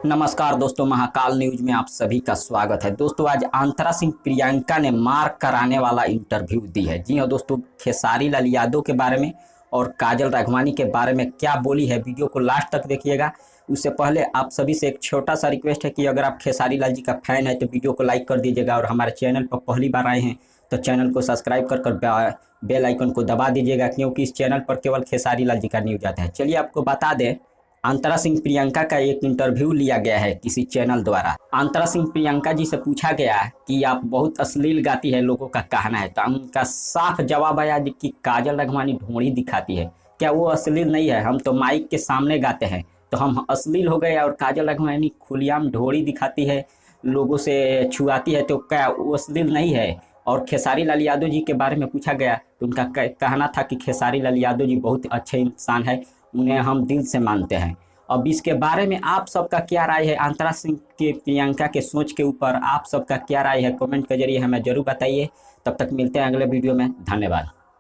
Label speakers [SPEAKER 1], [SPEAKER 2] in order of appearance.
[SPEAKER 1] नमस्कार दोस्तों, महाकाल न्यूज में आप सभी का स्वागत है। दोस्तों, आज अंतरा सिंह प्रियंका ने मार कराने वाला इंटरव्यू दी है। जी हाँ दोस्तों, खेसारी लाल यादव के बारे में और काजल राघवानी के बारे में क्या बोली है, वीडियो को लास्ट तक देखिएगा। उससे पहले आप सभी से एक छोटा सा रिक्वेस्ट है कि अगर आप खेसारी लाल जी का फैन है तो वीडियो को लाइक कर दीजिएगा, और हमारे चैनल पर पहली बार आए हैं तो चैनल को सब्सक्राइब कर बेल आइकन को दबा दीजिएगा, क्योंकि इस चैनल पर केवल खेसारी लाल जी का न्यूज आता है। चलिए आपको बता दें, अंतरा सिंह प्रियंका का एक इंटरव्यू लिया गया है किसी चैनल द्वारा। अंतरा सिंह प्रियंका जी से पूछा गया कि आप बहुत अश्लील गाती है, लोगों का कहना है। तो उनका साफ जवाब आया कि काजल राघवानी ढोंड़ी दिखाती है। क्या वो अश्लील नहीं है? हम तो माइक के सामने गाते हैं, तो हम अश्लील हो गए? और काजल राघवानी खुलेआम ढोंड़ी दिखाती है, लोगों से छुआती है, तो क्या वो अश्लील नहीं है? और खेसारी लाल यादव जी के बारे में पूछा गया तो उनका कहना था कि खेसारी लाल यादव जी बहुत अच्छे इंसान है, उन्हें हम दिल से मानते हैं। अब इसके बारे में आप सबका क्या राय है? अंतरा सिंह के प्रियंका के सोच के ऊपर आप सबका क्या राय है? कमेंट के जरिए हमें जरूर बताइए। तब तक मिलते हैं अगले वीडियो में। धन्यवाद।